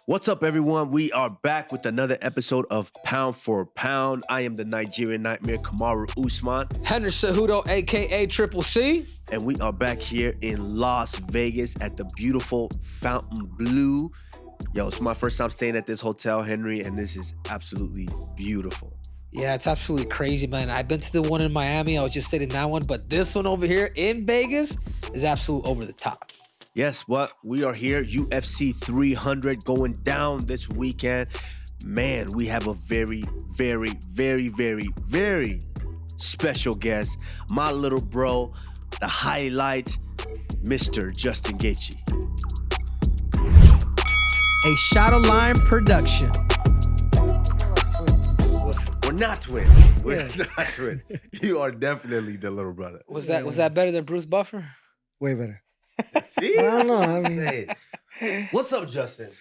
What's up, everyone? We are back with another episode of Pound for Pound. I am the Nigerian Nightmare, Kamaru Usman Henry Cejudo, a.k.a. Triple C. and we are back here in Las Vegas at the beautiful Fontainebleau. Yo, it's my first time staying at this hotel, Henry, and this is absolutely beautiful. Yeah, it's absolutely crazy, man. I've been to the one in Miami. I was just staying in that one, but this one over here in Vegas is absolute over the top. Yes, what we are here, UFC 300 going down this weekend. Man, we have a very, very, very, very, very special guest. My little bro, the highlight, Mr. Justin Gaethje. A Shot of Lime production. We're not twins. We're not twins. You are definitely the little brother. Was that better than Bruce Buffer? Way better. See? I don't know. That's what I I'm mean, saying. What's up, Justin?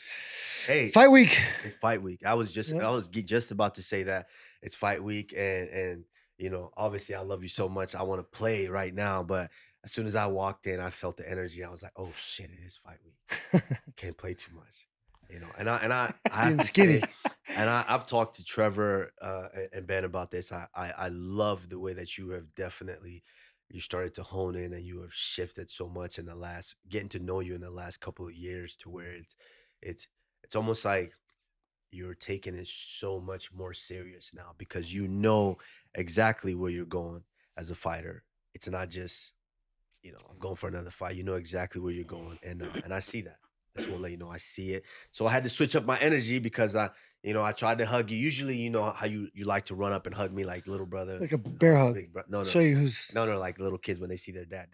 Hey, fight week. it's fight week. I was just about to say that it's fight week, and you know, obviously, I love you so much. I want to play right now, but as soon as I walked in, I felt the energy. I was like, oh shit, it is fight week. Can't play too much, you know. And I have to Skinny. say, and I've talked to Trevor and Ben about this. I love the way that you have definitely. You started to hone in and you have shifted so much in the last, getting to know you in the last couple of years to where it's almost like you're taking it so much more serious now because you know exactly where you're going as a fighter. It's not just, you know, I'm going for another fight. You know exactly where you're going. And I see that. I just want to let you know I see it. So I had to switch up my energy because I tried to hug you. Usually, you know how you like to run up and hug me like little brother. Like a bear hug. Big no. Show you who's. No, like little kids when they see their dad.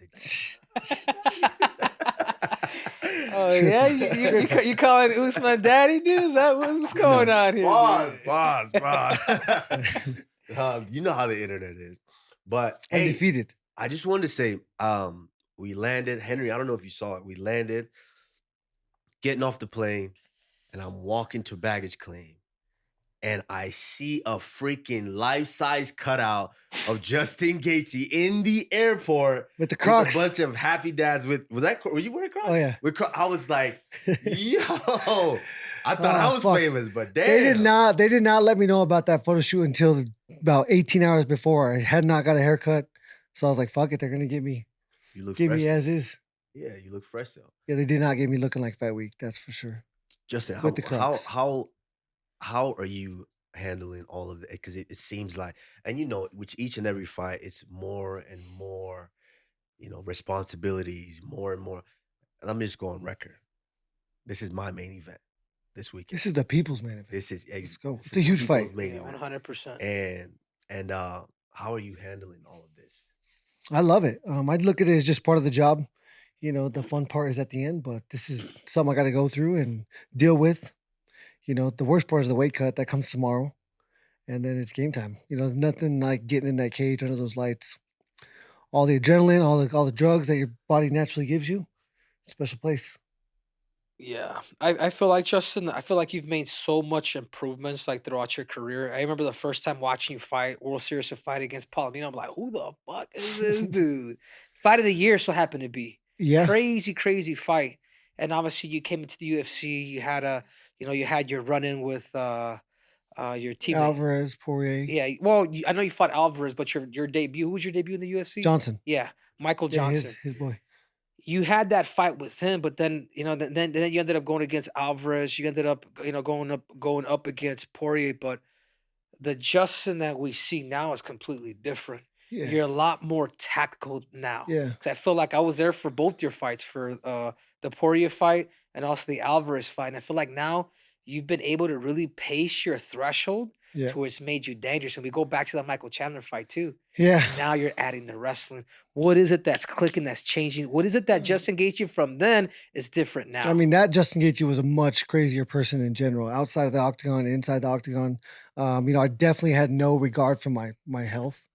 Oh yeah, you calling Usman daddy, dude? Is that what's going on here? Pause. You know how the internet is. But hey, Undefeated. I just wanted to say, we landed. Henry, I don't know if you saw it. We landed, getting off the plane, and I'm walking to baggage claim. And I see a freaking life-size cutout of Justin Gaethje in the airport With the Crocs. With a bunch of happy dads. Were you wearing Crocs? Oh, yeah. I was like, yo, I thought I was fuck. famous, but damn. They did not let me know about that photo shoot until about 18 hours before. I had not got a haircut. So I was like, fuck it, they're gonna give me as is. Yeah, you look fresh though. Yeah, they did not get me looking like fight week, that's for sure. Justin, With the Crocs. how are you handling all of it? Because it seems like, and you know, with each and every fight, it's more and more, you know, responsibilities, more and more. And I'm just going on record. This is my main event this weekend. This is the people's main event. This is Let's go. this It's a is huge people's fight. main Yeah, event. 100%. And how are you handling all of this? I love it. I'd look at it as just part of the job. You know, the fun part is at the end, but this is something I got to go through and deal with. You know, the worst part is the weight cut that comes tomorrow, and then it's game time. You know, nothing like getting in that cage under those lights. All the adrenaline, all the drugs that your body naturally gives you. Special place. Yeah, I feel like Justin. I feel like you've made so much improvements like throughout your career. I remember the first time watching you fight World Series to fight against Palomino. I'm like, who the fuck is this dude? Fight of the year so happened to be Yeah. crazy fight. And obviously you came into the UFC. You had your run in with your teammate. Alvarez, Poirier, Yeah, well, I know you fought Alvarez, but your debut. Who was your debut in the UFC? Johnson. Yeah, Michael Yeah, Johnson. his boy. You had that fight with him, but then then you ended up going against Alvarez. You ended up going up against Poirier. But the Justin that we see now is completely different. Yeah. You're a lot more tactical now. Yeah. Because I feel like I was there for both your fights, for the Poirier fight and also the Alvarez fight. And I feel like now you've been able to really pace your threshold Yeah. to where it's made you dangerous. And we go back to that Michael Chandler fight too. Yeah. Now you're adding the wrestling. What is it that's clicking, that's changing? What is it that Justin Gaethje from then is different now? I mean, that Justin Gaethje was a much crazier person in general, outside of the octagon, inside the octagon. You know, I definitely had no regard for my health.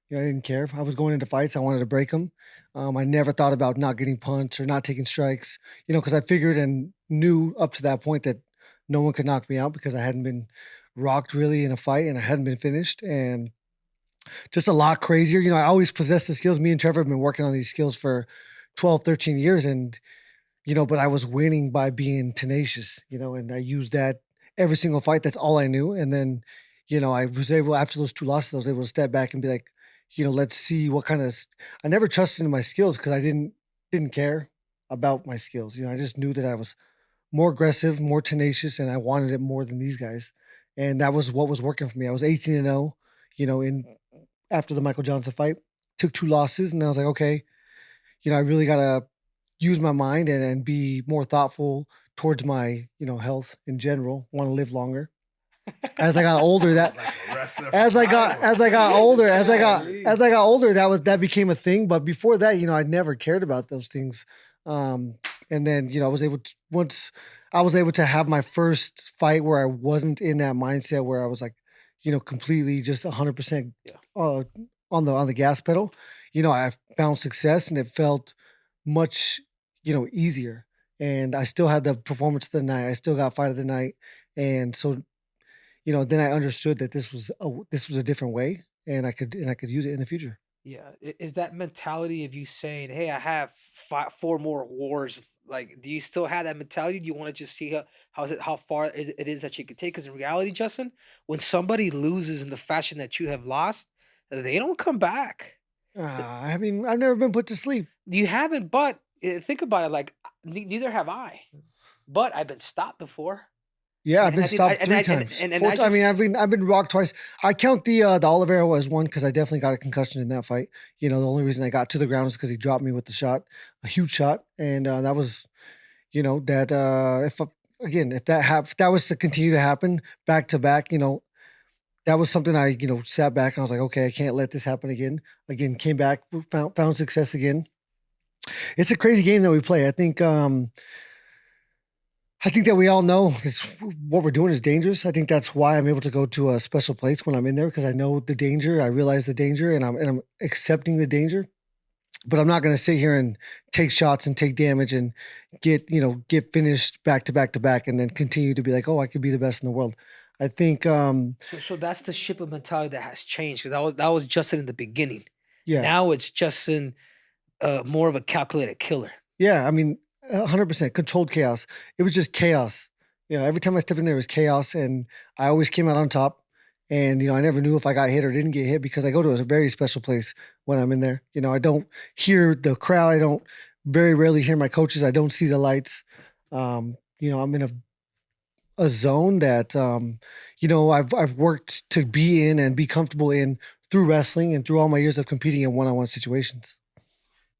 You know, I didn't care. If I was going into fights, I wanted to break them. I never thought about not getting punched or not taking strikes, you know, because I figured and knew up to that point that no one could knock me out because I hadn't been rocked really in a fight and I hadn't been finished. And just a lot crazier. You know, I always possessed the skills. Me and Trevor have been working on these skills for 12, 13 years. And but I was winning by being tenacious, and I used that every single fight. That's all I knew. And then, I was able, after those 2 losses, I was able to step back and be like, let's see what kind of, I never trusted in my skills because I didn't care about my skills. I just knew that I was more aggressive, more tenacious, and I wanted it more than these guys. And that was what was working for me. I was 18-0, in after the Michael Johnson fight, took 2 losses, and I was like, okay, I really gotta use my mind and be more thoughtful towards my, health in general, want to live longer. As I got older, that Like a wrestler from as I got Thailand. older, Golly. as I got older, that became a thing. But before that, I never cared about those things. Um, and then, I was able to once I was able to have my first fight where I wasn't in that mindset where I was like, completely just 100% Yeah. uh, on the gas pedal. I found success and it felt much, easier. And I still had the performance of the night. I still got fight of the night. And so, then I understood that this was a different way, and I could use it in the future. Yeah. Is that mentality of you saying, "Hey, I have four more wars." Like, do you still have that mentality? Do you want to just see how far it is that you can take? Because in reality, Justin, when somebody loses in the fashion that you have lost, they don't come back. I mean, I've never been put to sleep. You haven't, but think about it. Like, neither have I. But I've been stopped before, Yeah, I've and been I think I stopped and 3 I times. and 4 I I mean, just I've been rocked twice. I count the Oliveira as one because I definitely got a concussion in that fight. The only reason I got to the ground is because he dropped me with the shot, a huge shot, and that was, that if that was to continue to happen back to back, that was something I sat back and I was like, okay, I can't let this happen again. Again, came back, found success again. It's a crazy game that we play. I think that we all know what we're doing is dangerous. I think that's why I'm able to go to a special place when I'm in there because I know the danger. I realize the danger, and I'm accepting the danger. But I'm not going to sit here and take shots and take damage and get finished back to back to back, and then continue to be like, oh, I could be the best in the world. I think, so that's the ship of mentality that has changed. Because that was Justin in the beginning. yeah, Now it's Justin, more of a calculated killer. yeah. I mean, 100% controlled chaos. It was just chaos. Every time I stepped in there, it was chaos, and I always came out on top. And I never knew if I got hit or didn't get hit because I go to a very special place when I'm in there. I don't hear the crowd. I don't very rarely hear my coaches. I don't see the lights. I'm in a zone that I've worked to be in and be comfortable in through wrestling and through all my years of competing in one-on-one situations.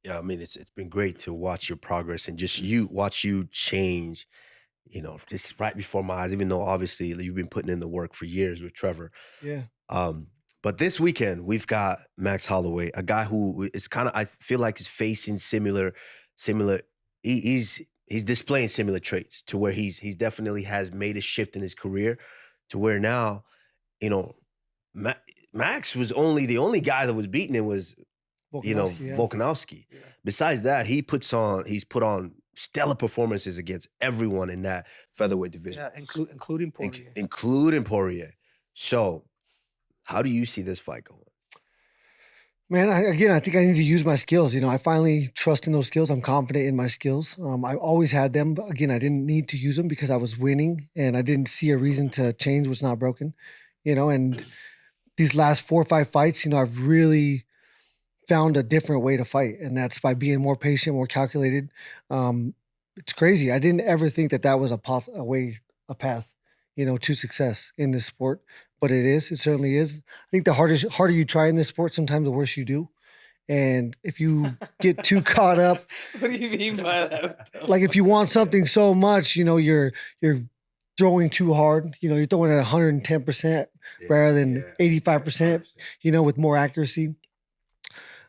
Yeah, I mean, it's been great to watch your progress and just you watch you change, just right before my eyes, even though obviously you've been putting in the work for years with Trevor. Yeah. Um, but this weekend we've got Max Holloway, a guy who is kind of I feel like is facing similar. He's displaying similar traits to where he's definitely has made a shift in his career to where now, you know, Ma- Max was the only guy that was beating him was Volkanovski, yeah. Volkanovski. Yeah. Besides that, he's put on stellar performances against everyone in that featherweight division, Yeah, including Poirier. including Poirier. So, how do you see this fight going? Man, I think I need to use my skills. I finally trust in those skills. I'm confident in my skills. I've always had them, but again, I didn't need to use them because I was winning and I didn't see a reason to change what's not broken. And these last 4 or 5 fights, I've really found a different way to fight, and that's by being more patient, more calculated. It's crazy. I didn't ever think that was a path, to success in this sport, but it is. It certainly is. I think the harder you try in this sport, sometimes the worse you do. And if you get too caught up, What do you mean by that? like if you want something so much, you're throwing too hard. You're throwing at 110% rather than 85%. With more accuracy.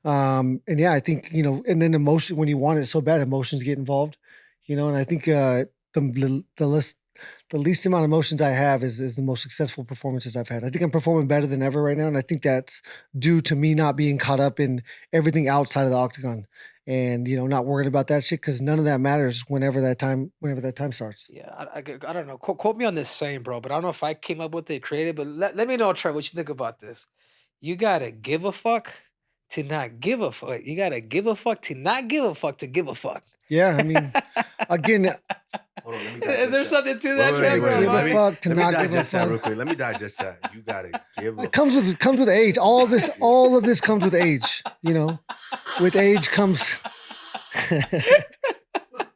And yeah, I think, and then emotion, when you want it so bad, emotions get involved, and I think, the least amount of emotions I have is the most successful performances I've had. I think I'm performing better than ever right now. And I think that's due to me not being caught up in everything outside of the octagon and, not worrying about that shit. Cause none of that matters whenever that time starts. Yeah, I don't know. Quote me on this saying, bro, but I don't know if I came up with it creative. But let me know, Trey, what you think about this. You gotta give a fuck to not give a fuck. You gotta give a fuck to not give a fuck to give a fuck. Yeah, I mean, again, Hold on, let me Is digest there that. something to Wait, that, wait, wait, to wait, Trevor? wait. give a fuck to Let me not give a digest that real fuck. quick. Let me digest that. You gotta give a It comes with age. All of this comes with age. You know, with age comes.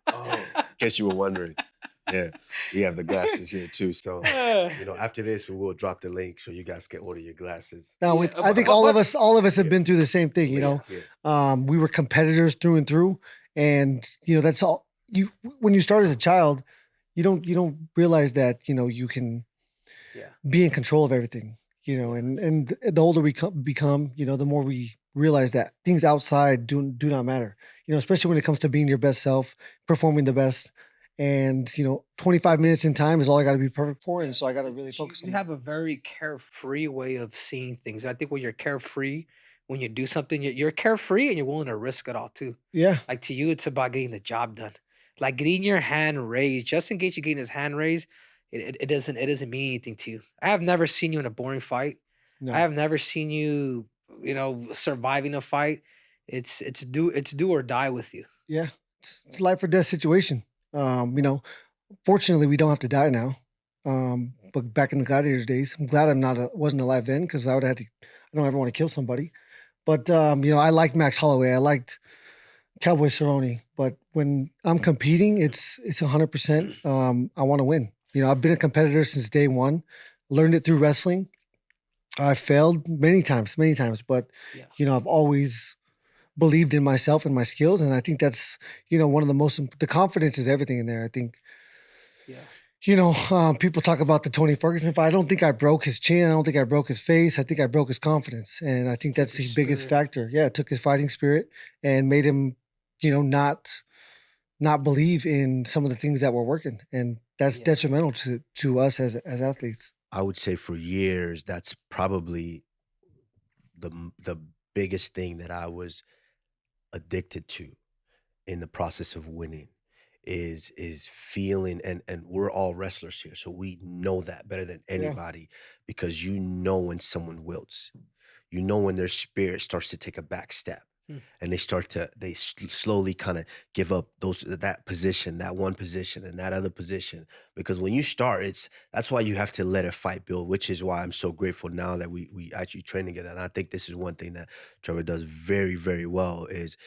Oh, in case you were wondering. Yeah, we have the glasses here too. So, after this, we will drop the link so you guys can order your glasses. Now, Yeah, I think all of us have been through the same thing. You know, Yeah. we were competitors through and through, and that's all you. When you start as a child, you don't realize that you can yeah, be in control of everything. And the older we become, the more we realize that things outside do not matter. Especially when it comes to being your best self, performing the best. And 25 minutes in time is all I got to be perfect for, and so I got to really focus you on that. have a very carefree way of seeing things. I think when you're carefree, when you do something, you're carefree and you're willing to risk it all too. Yeah, Like to you, it's about getting the job done. Like getting your hand raised. Just in case you getting his hand raised, it doesn't mean anything to you. I have never seen you in a boring fight. I no, have never seen you, surviving a fight. It's do or die with you. yeah, it's a life or death situation. Fortunately, we don't have to die now. But back in the gladiators days, I'm glad I'm not wasn't alive then because I would have had to. I don't ever want to kill somebody. But I liked Max Holloway. I liked Cowboy Cerrone. But when I'm competing, it's 100%. I want to win. I've been a competitor since day one. Learned it through wrestling. I failed many times, but Yeah. I've always believed in myself and my skills, and I think that's one of the most. The confidence is everything in there. I think Yeah. people talk about the Tony Ferguson fight. I don't think I broke his chin. I don't think I broke his face. I think I broke his confidence, and I think that's the his biggest spirit. factor. Yeah, it took his fighting spirit and made him, not believe in some of the things that were working, and that's Yeah. detrimental to us as athletes. I would say for years, that's probably the biggest thing that I was addicted to in the process of winning is feeling, and we're all wrestlers here, so we know that better than Yeah, anybody because you know when someone wilts. You know when their spirit starts to take a back step Hmm. and they slowly kind of give up that position, that one position and that other position, because when you start, that's why you have to let a fight build, which is why I'm so grateful now that we actually train together. And I think this is one thing that Trevor does very, very well is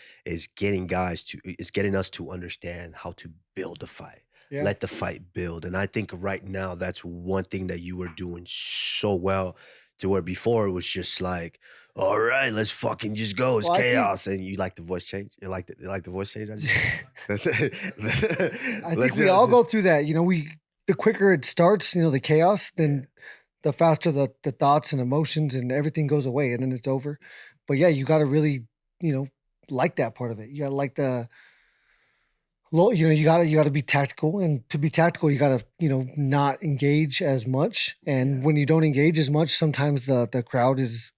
getting us to understand how to build a fight, yeah. let the fight build. And I think right now that's one thing that you are doing so well, to where before it was just like, all right, let's fucking just go. It's Well, I think chaos. And you like the voice change? You like the voice change? I just that's I think let's we all go through that. The quicker it starts, the chaos, then the faster the thoughts and emotions and everything goes away, and then it's over. But yeah, you got to really, you know, like that part of it. You got to like you got to be tactical, and to be tactical, you got to not engage as much. And when you don't engage as much, sometimes the crowd is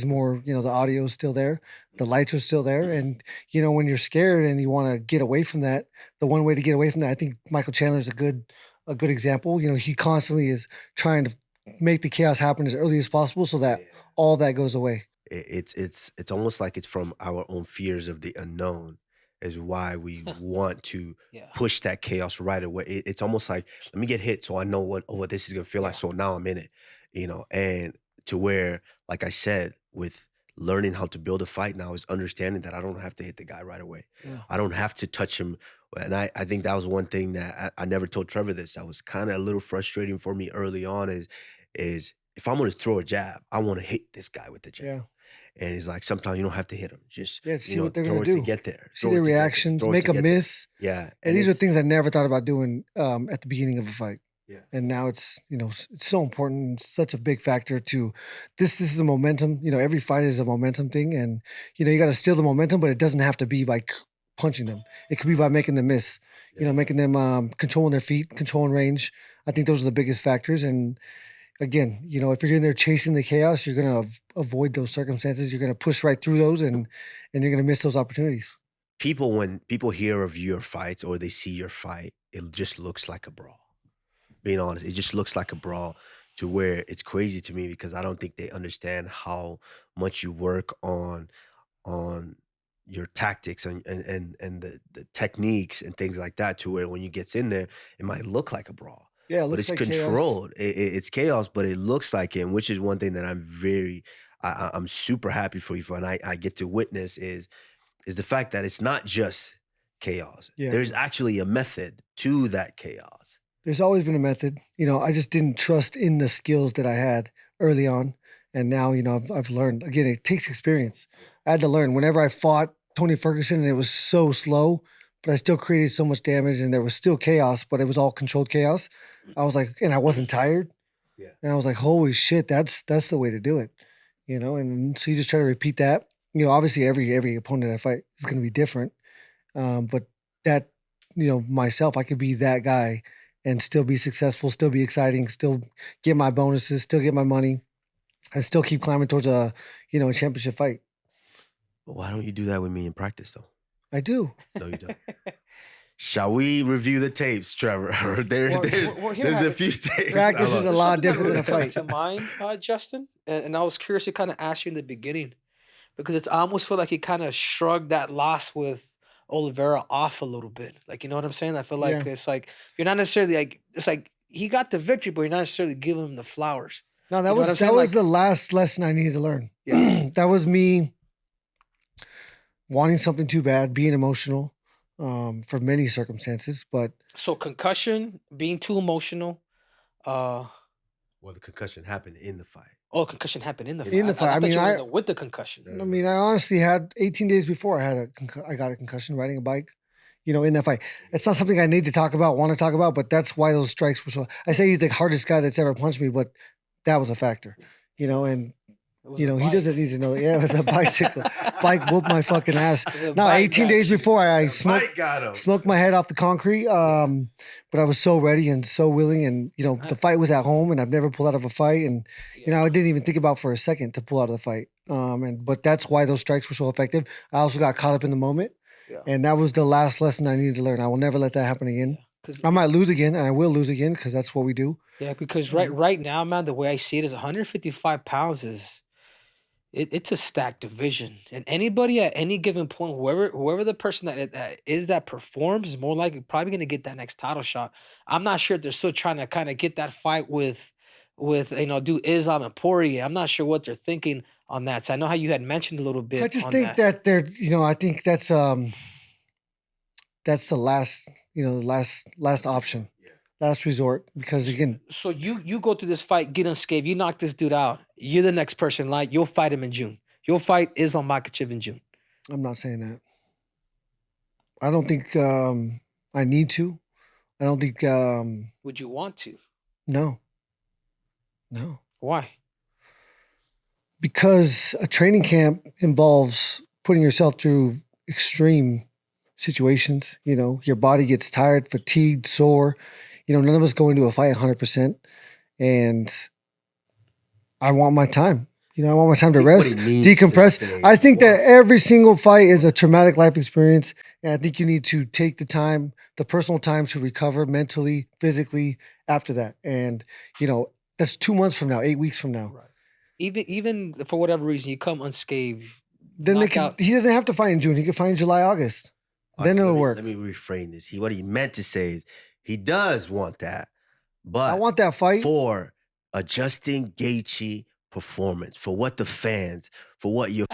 more, the audio is still there, the lights are still there, and when you're scared and you want to get away from that, the one way to get away from that, I think Michael Chandler's a good example. He constantly is trying to make the chaos happen as early as possible so that all that goes away. it's almost like it's from our own fears of the unknown is why we want to Yeah. push that chaos right away. It's almost like, let me get hit so I know what this is gonna feel like. Yeah. So now I'm in it, and to where, like I said, with learning how to build a fight now is understanding that I don't have to hit the guy right away. Yeah. I don't have to touch him. And I think that was one thing that I never told Trevor this. That was kind of a little frustrating for me early on is if I'm gonna throw a jab, I want to hit this guy with the jab. Yeah. And he's like, sometimes you don't have to hit them. Just, Yeah, see what they're throw gonna it to do. get there. See Throw their it to get there. reactions, Throw it make to a get there. miss. Yeah. And these are things I never thought about doing at the beginning of a fight. Yeah. And now it's it's so important. It's such a big factor to this. This is a momentum. Every fight is a momentum thing, and you got to steal the momentum, but it doesn't have to be by punching them. It could be by making them miss. Making them controlling their feet, controlling range. I think those are the biggest factors. And again, if you're in there chasing the chaos, you're gonna avoid those circumstances. You're gonna push right through those, and you're gonna miss those opportunities. When people hear of your fights or they see your fight, it just looks like a brawl. Being honest, it just looks like a brawl, to where it's crazy to me because I don't think they understand how much you work on on your tactics and the techniques and things like that, to where when you gets in there, it might look like a brawl, Yeah, it but looks it's like chaos. controlled. It's chaos, but it looks like it, and which is one thing that I'm super happy for you for, and I get to witness is the fact that it's not just chaos. Yeah. There's actually a method to that chaos. There's always been a method. I just didn't trust in the skills that I had early on. And now, I've learned. Again, it takes experience. I had to learn. Whenever I fought Tony Ferguson and it was so slow, but I still created so much damage and there was still chaos, but it was all controlled chaos. I was like, and I wasn't tired. Yeah. And I was like, holy shit, that's the way to do it. And so you just try to repeat that. Obviously every opponent I fight is going to be different. But that, myself, I could be that guy and still be successful, still be exciting, still get my bonuses, still get my money, and still keep climbing towards a championship fight. But why don't you do that with me in practice, though? I do. No, you don't. Shall we review the tapes, Trevor? There's a few tapes. Practice is a lot different than a comes fight. to mind, Justin, and I was curious to kind of ask you in the beginning because I almost feel like he kind of shrugged that loss with Oliveira off a little bit. Like, you know what I'm saying? I feel like Yeah. it's like you're not necessarily like it's like he got the victory, but you're not necessarily giving him the flowers. No, You know what I'm that saying? was Like, the last lesson I needed to learn. Yeah. That was me wanting something too bad, being emotional, for many circumstances. But so concussion, being too emotional. Well, the concussion happened in the fight. Oh, concussion happened in the fight. In the fight. I I thought you mean, were in the- with the concussion. I honestly had 18 days before I got a concussion riding a bike, in that fight. It's not something I need to talk about, want to talk about, but that's why those strikes were so. I say he's the hardest guy that's ever punched me, but that was a factor, and It was he a doesn't bike. need to know that. Yeah, it was a bicycle. Bike whooped my fucking ass. The No, bike 18 got days you. before I The bike got him. smoked my head off the concrete. But I was so ready and so willing, and the fight was at home, and I've never pulled out of a fight, and I didn't even think about for a second to pull out of the fight. But that's why those strikes were so effective. I also got caught up in the moment, Yeah. and that was the last lesson I needed to learn. I will never let that happen again. Because I might lose again, and I will lose again because that's what we do. because right now, man, the way I see it is 155 pounds is it's a stacked division, and anybody at any given point, whoever the person that performs is more likely probably going to get that next title shot. I'm not sure if they're still trying to kind of get that fight with do Islam and Poirier. I'm not sure what they're thinking on that. So I know how you had mentioned a little bit. I just on think that they're, I think that's the last, last option, last resort. Because again, So you go through this fight, get unscathed, you knock this dude out. You're the next person, like you'll fight him in June. You'll fight Islam Makhachev in June. I'm not saying that. I don't think I need to. I don't think Would you want to? no. Why? Because a training camp involves putting yourself through extreme situations. Your body gets tired, fatigued, sore. None of us go into a fight 100%. And I want my time. I want my time to rest, decompress. I think that every single fight is a traumatic life experience. And I think you need to take the time, the personal time to recover mentally, physically after that. And, that's 2 months from now, 8 weeks from now. Right. Even for whatever reason, you come unscathed. Then knocked he doesn't have to fight in June. He can fight in July, August. Then it'll work. Let me reframe this. What he meant to say is he does want that, but I want that fight. for a Justin Gaethje performance, for what the fans, for what your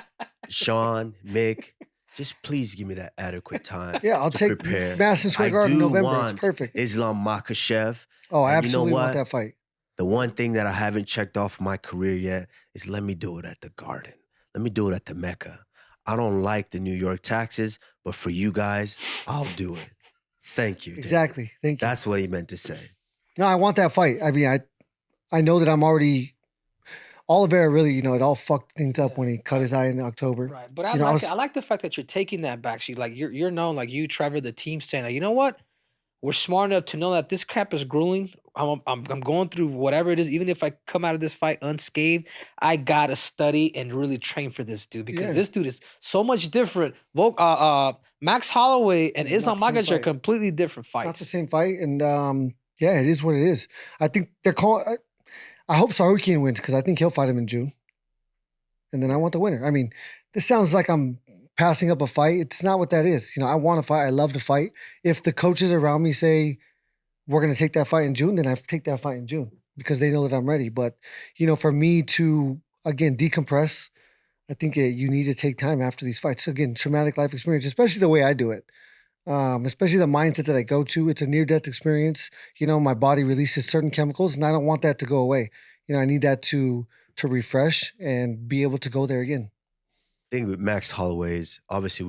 Sean, Mick, just please give me that adequate time. Yeah, I'll to take prepare. Madison Square I Garden in do November. It's want perfect. Islam Makhachev. Oh, I And you know absolutely want what? that fight. The one thing that I haven't checked off my career yet is let me do it at the Garden. Let me do it at the Mecca. I don't like the New York taxes, but for you guys, I'll do it. Thank you. David. Exactly. Thank you. That's what he meant to say. No, I want that fight. I mean, I know that I'm already Oliveira really, it all fucked things up when he cut his eye in October. Right. But I You know, I was- I like the fact that you're taking that back. So like you're known, like you, Trevor, the team saying that, you know what? We're smart enough to know that this crap is grueling. I'm going through whatever it is. Even if I come out of this fight unscathed, I gotta study and really train for this dude because Yeah. this dude is so much different. Max Holloway and It's Islam not the same Makhachev are fight. completely different Not fights. the same fight. And yeah, it is what it is. I think they're calling. I hope Tsarukyan wins because I think he'll fight him in June. And then I want the winner. I mean, this sounds like I'm passing up a fight. It's not what that is. I want to fight. I love to fight. If the coaches around me say we're going to take that fight in June, then I take that fight in June because they know that I'm ready. But, for me to, again, decompress, I think you need to take time after these fights. So again, traumatic life experience, especially the way I do it. Especially the mindset that I go to. It's a near-death experience. My body releases certain chemicals, and I don't want that to go away. I need that to refresh and be able to go there again. Thing with Max Holloway is obviously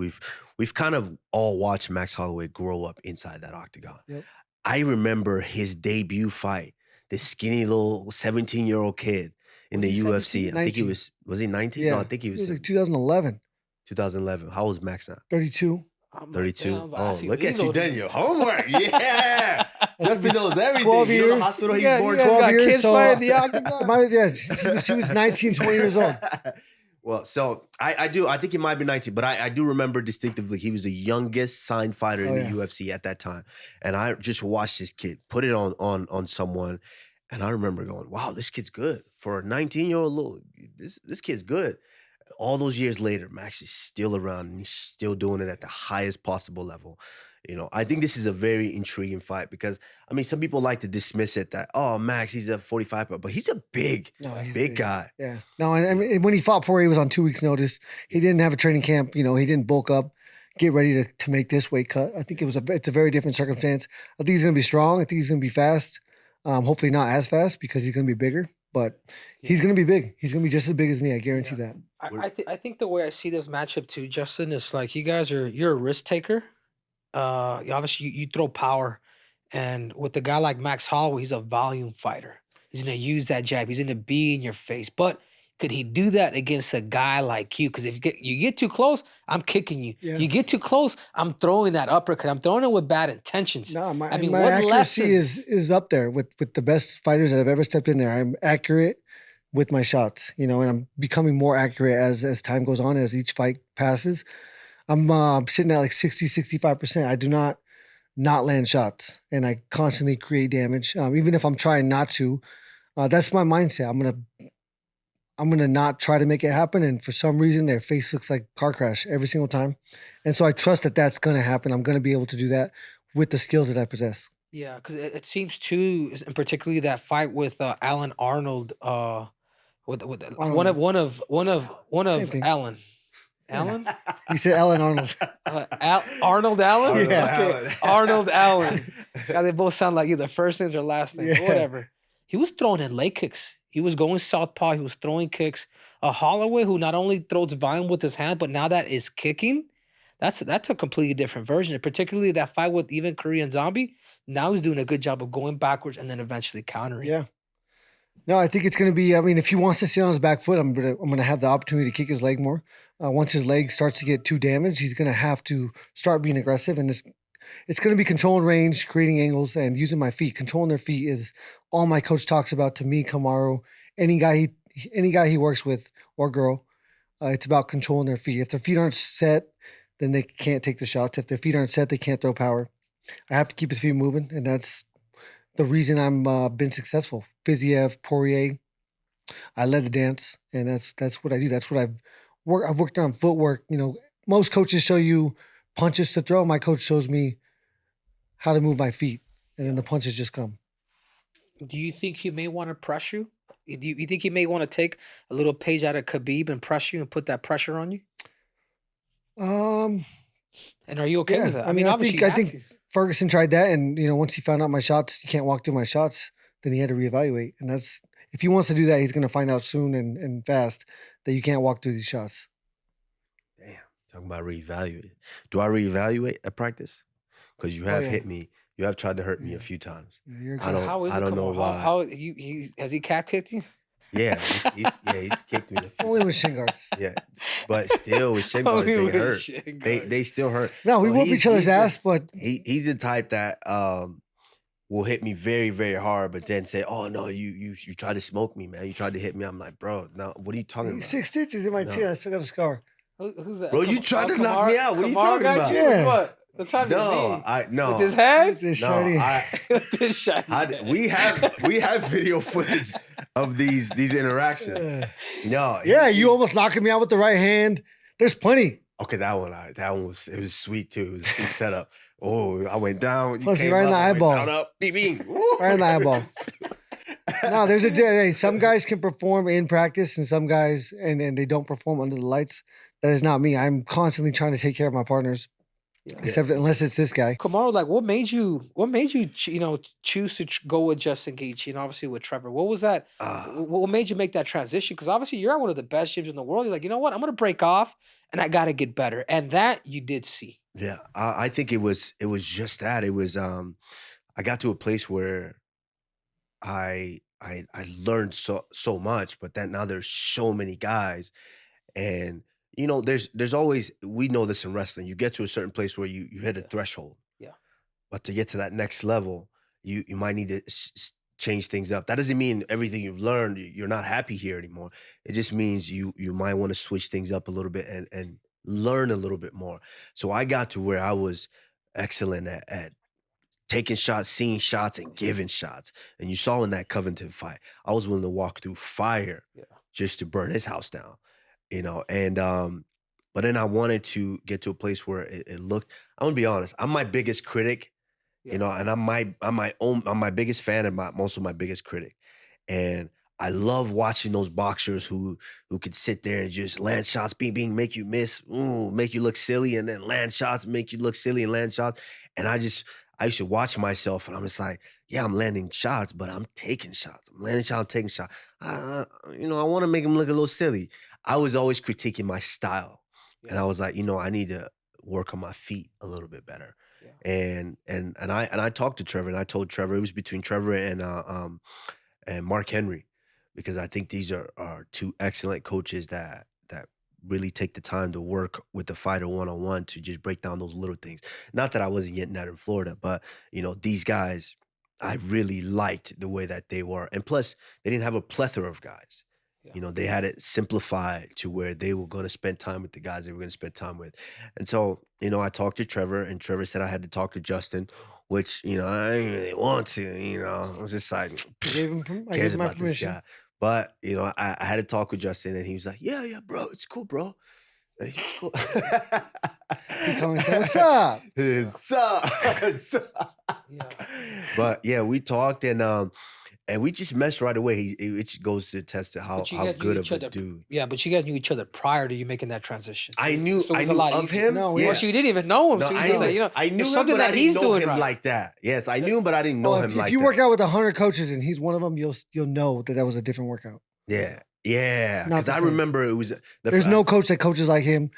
we've kind of all watched Max Holloway grow up inside that octagon. Yep. I remember his debut fight, this skinny little 17-year-old kid in the UFC. 17? I think he was he 19? No, I think he It was was like 2011. 2011. How old is Max now? 32. 32. Damn, I Oh, see look at you Lino. done your homework. Yeah. Justin knows everything. 12 You know the years. hospital Yeah, he's born you guys 12 got years, kids so, fighting the octagon. He was 19, 20 years old. Well, so I think he might be 19, but I do remember distinctively he was the youngest signed fighter in the UFC at that time. And I just watched this kid put it on someone. And I remember going, wow, this kid's good. For a 19-year-old little, this kid's good. All those years later, Max is still around and he's still doing it at the highest possible level. I think this is a very intriguing fight because, some people like to dismiss it that, oh, Max, he's a 45, but he's a big guy. Yeah. No, and when he fought Poirier, he was on 2 weeks' notice. He didn't have a training camp. He didn't bulk up, get ready to make this weight cut. I think it's a very different circumstance. I think he's going to be strong. I think he's going to be fast. Hopefully not as fast because he's going to be bigger, but he's going to be big. He's going to be just as big as me. I guarantee that. I think the way I see this matchup too, Justin, is like you're a risk taker. Obviously you throw power, and with a guy like Max Holloway, he's a volume fighter. He's gonna use that jab. He's gonna be in your face. But could he do that against a guy like you? Because if you get too close, I'm kicking you. Yeah. You get too close, I'm throwing that uppercut. I'm throwing it with bad intentions. No, my what accuracy lessons? is up there with the best fighters that have ever stepped in there. I'm accurate with my shots, and I'm becoming more accurate as time goes on, as each fight passes. I'm sitting at like 60, 65%. I do not land shots, and I constantly create damage. Even if I'm trying not to, that's my mindset. I'm gonna not try to make it happen. And for some reason, their face looks like car crash every single time. And so I trust that that's gonna happen. I'm gonna be able to do that with the skills that I possess. Yeah, because it seems too, and particularly that fight with Alan Arnold, with Arnold. one of Same thing. Alan. Alan? You said Alan Arnold. Arnold Allen? Arnold Yeah. Allen. Arnold Allen. God, they both sound like either first names or last names, Yeah. whatever. He was throwing in leg kicks. He was going southpaw. He was throwing kicks. A Holloway who not only throws volume with his hand, but now that is kicking. That's a completely different version. And particularly that fight with even Korean Zombie. Now he's doing a good job of going backwards and then eventually countering. Yeah. No, I think it's going to be, if he wants to sit on his back foot, I'm going to have the opportunity to kick his leg more. Once his leg starts to get too damaged, he's going to have to start being aggressive. And it's going to be controlling range, creating angles, and using my feet. Controlling their feet is all my coach talks about to me, Kamaru, any guy he works with or girl. It's about controlling their feet. If their feet aren't set, then they can't take the shots. If their feet aren't set, they can't throw power. I have to keep his feet moving, and that's the reason I'm been successful. Fiziev, Poirier, I led the dance, and that's what I do. That's what I've worked on footwork. Most coaches show you punches to throw. My coach shows me how to move my feet, and then the punches just come. Do you think he may want to press you? Do you think he may want to take a little page out of Khabib and press you and put that pressure on you? And are you okay Yeah. with that? I mean, obviously I you had think Ferguson tried that, and once he found out my shots, you can't walk through my shots. Then he had to reevaluate, and that's if he wants to do that, he's going to find out soon and fast that you can't walk through these shots. Damn, talking about reevaluate. Do I reevaluate at practice? Because you have yeah. hit me. You have tried to hurt me a few times. You're I good. don't- How is it? I don't Come know on, why. How has he cap kicked you? Yeah, he's kicked me a few Only times. with shin guards. Yeah, but still with shin guards, they Only with hurt. shin They guards. still hurt. No, we Well, whoop he's- each other's he's the- ass, but He's the type that will hit me very, very hard, but then say, "Oh no, you tried to smoke me, man. You tried to hit me." I'm like, bro, no, what are you talking about? 6 stitches in my No. chin. I still got a scar. Who's that? Bro, you tried to knock me out. What are you Kamaru talking got about? you? Yeah. What? The time No, with his head? This No, shiny. With his shiny head. we have video footage of these interactions. No, Yeah, you almost knocking me out with the right hand. There's plenty. Okay, that one was, it was sweet too. It was a sweet setup. Oh, I went down. You Plus, came right in up. the I went eyeball. down, up, beep, beep. Right in the eyeball. No, there's hey, some guys can perform in practice, and some guys and they don't perform under the lights. That is not me. I'm constantly trying to take care of my partners, except unless it's this guy. Kamaru, like, what made you, choose to go with Justin Gaethje and obviously with Trevor? What was that? What made you make that transition? Because obviously you're at one of the best gyms in the world. You're like, you know what? I'm gonna break off, and I gotta get better. And that you did see. Yeah, I think it was just that. It was I got to a place where I learned so much, but then now there's so many guys, and there's always, we know this in wrestling. You get to a certain place where you hit a Yeah. threshold, Yeah. but to get to that next level, you might need to change things up. That doesn't mean everything you've learned you're not happy here anymore. It just means you might want to switch things up a little bit and learn a little bit more. So I got to where I was excellent at taking shots, seeing shots, and giving shots. And you saw in that Covington fight, I was willing to walk through fire Yeah. just to burn his house down, and but then I wanted to get to a place where it looked, I'm gonna be honest, I'm my biggest critic, Yeah. and I'm my biggest fan and also my biggest critic. And I love watching those boxers who could sit there and just land shots, bing, make you miss, make you look silly, and then land shots, make you look silly and land shots. And I used to watch myself, and I'm just like, yeah, I'm landing shots, but I'm taking shots. I'm landing shots, I'm taking shots. I want to make them look a little silly. I was always critiquing my style, and I was like, I need to work on my feet a little bit better. Yeah. And I talked to Trevor, and I told Trevor, it was between Trevor and Mark Henry, because I think these are two excellent coaches that really take the time to work with the fighter one-on-one to just break down those little things. Not that I wasn't getting that in Florida, but these guys, I really liked the way that they were. And plus, they didn't have a plethora of guys. Yeah. They had it simplified to where they were going to spend time with the guys they were going to spend time with. And so, I talked to Trevor, and Trevor said I had to talk to Justin, which, I didn't really want to, I was just like, I gave him cares my about this permission. guy. But, I had to talk with Justin, and he was like, yeah, bro, it's cool, bro. It's cool. He called me and said, "What's up?" What's up? Yeah. But yeah, we talked, and we just meshed right away. It just goes to test how But you guys knew good of each a other. dude. Yeah, but you guys knew each other prior to you making that transition. I knew so it I was a knew lot of easier. him. No, yeah. Well, so you didn't even know him. No, so you I just knew, like, I knew it's him, something but I that didn't he's know doing him right. like that. Yes, I knew him, but I didn't know him If like you that. work out with 100 coaches and he's one of them, you'll know that was a different workout. Yeah, It's not because the I same. remember it was There's no coach that coaches like him,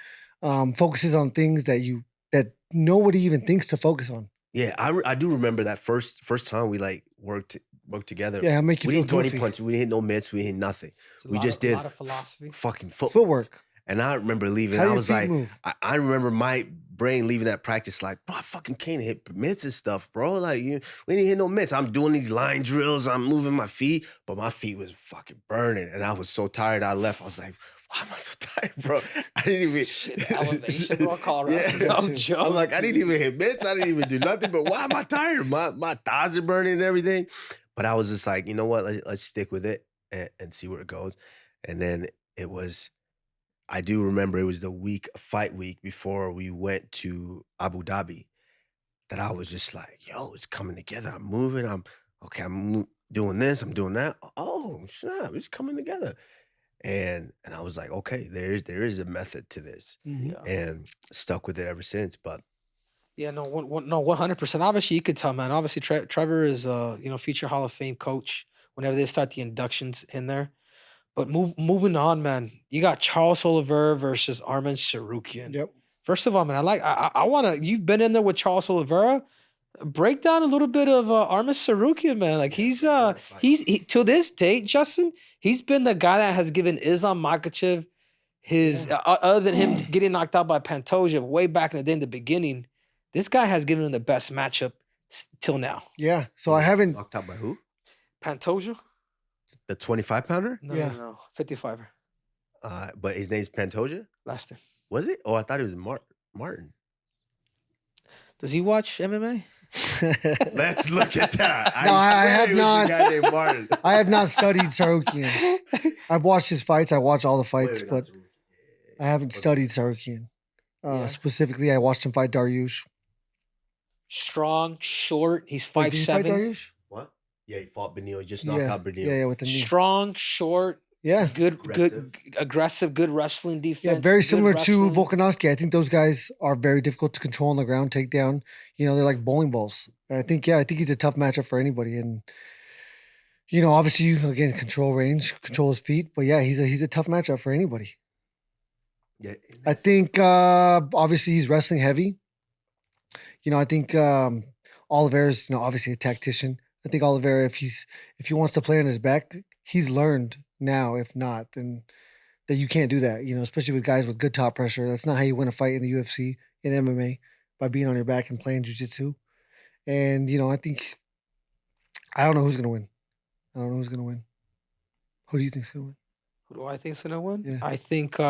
focuses on things that nobody even thinks to focus on. Yeah, I do remember that first time we like worked together. Yeah, make you We feel didn't do any goofy. punches. We didn't hit no mitts. We didn't hit nothing. It's a We lot just of, a did lot of philosophy. fucking footwork. Footwork. And I remember leaving. How I your was feet like, move. I remember my brain leaving that practice like, bro, I fucking can't hit mitts and stuff, bro. Like, we didn't hit no mitts. I'm doing these line drills. I'm moving my feet, but my feet was fucking burning. And I was so tired. I left. I was like, why am I so tired, bro? I didn't even. Shit, elevation, bro. Colorado. Yeah. No joke. I'm like, I didn't even hit mitts. I didn't even do nothing. But why am I tired? My thighs are burning and everything. But I was just like, you know what? Let's stick with it and see where it goes. And then it was, I do remember it was the fight week before we went to Abu Dhabi, that I was just like, yo, it's coming together. I'm moving. I'm doing this. I'm doing that. Oh, snap. It's coming together. And I was like, okay, there is a method to this. Mhm. Yeah. And stuck with it ever since. But Yeah, no, 100%. Obviously, you could tell, man. Obviously, Trevor is future Hall of Fame coach. Whenever they start the inductions in there, but moving on, man. You got Charles Oliveira versus Arman Tsarukyan. Yep. First of all, man, I want to. You've been in there with Charles Oliveira. Break down a little bit of Arman Tsarukyan, man. Like Yeah, he's to this date, Justin. He's been the guy that has given Islam Makhachev his other than him getting knocked out by Pantoja way back in the day in the beginning. This guy has given him the best matchup till now. Yeah. So I haven't. Knocked out by who? Pantoja? The 25-pounder? No, Yeah. no. 55er. But his name's Pantoja? Last thing. Was it? Oh, I thought it was Martin. Does he watch MMA? Let's look at that. No, I swear have it was not. a guy named Martin. I have not studied Tsarukyan. I've watched his fights. I watch all the fights, Wait, but that's- I haven't studied Tsarukyan. Yeah. Specifically, I watched him fight Dariush. Strong, short. He's Wait, did he fight 5'7". Dariush? What? Yeah, he fought Benio. He just knocked Yeah, out Benio. yeah, with the knee. Strong, short, Yeah, good, aggressive, good wrestling yeah, defense. very good similar to wrestling. Volkanovski. I think those guys are very difficult to control on the ground, takedown. You know, they're like bowling balls. And I think he's a tough matchup for anybody. And you know, obviously, again, control range, control his feet. But yeah, he's a tough matchup for anybody. Yeah, I think obviously he's wrestling heavy. You know, I think Oliveira's, you know, obviously a tactician. I think Oliveira, if he wants to play on his back, he's learned now. If not, then that you can't do that. You know, especially with guys with good top pressure. That's not how you win a fight in the UFC, in MMA, by being on your back and playing jiu-jitsu. And you know, I don't know who's gonna win. I don't know who's gonna win. Who do you think's gonna win? Who do I think's gonna win? Yeah. I think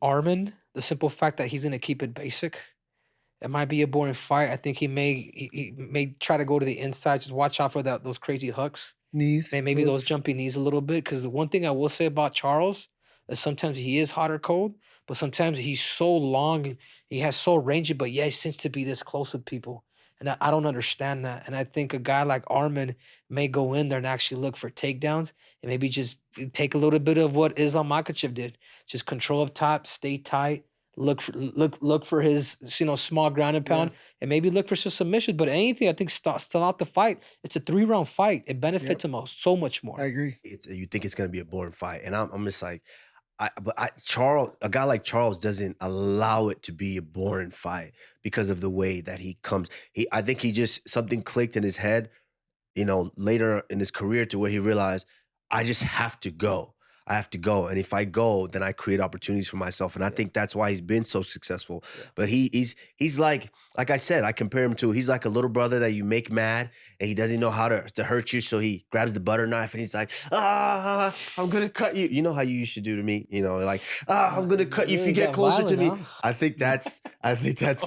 Armin. The simple fact that he's gonna keep it basic. It might be a boring fight. I think he may try to go to the inside. Just watch out for those crazy hooks. Knees. Maybe those hooks. jumpy knees a little bit. Because the one thing I will say about Charles is sometimes he is hot or cold, but sometimes he's so long and he has so rangy, but yeah, he seems to be this close with people. And I don't understand that. And I think a guy like Armin may go in there and actually look for takedowns and maybe just take a little bit of what Islam Makhachev did. Just control up top, stay tight, look for his small ground and pound, and maybe look for some submissions. But anything, I think still out the fight. It's a 3-round fight. It benefits him so much more. I agree. You think it's gonna be a boring fight, and I'm just like, a guy like Charles doesn't allow it to be a boring fight because of the way that he comes. I think he just something clicked in his head, later in his career to where he realized I just have to go. I have to go. And if I go, then I create opportunities for myself. And I think that's why he's been so successful. Yeah. But he's like I said, I compare him to, he's like a little brother that you make mad and he doesn't know how to hurt you. So he grabs the butter knife and he's like, I'm going to cut you. You know how you used to do to me, like, I'm going to cut you if you get closer to me. I think that's I think that's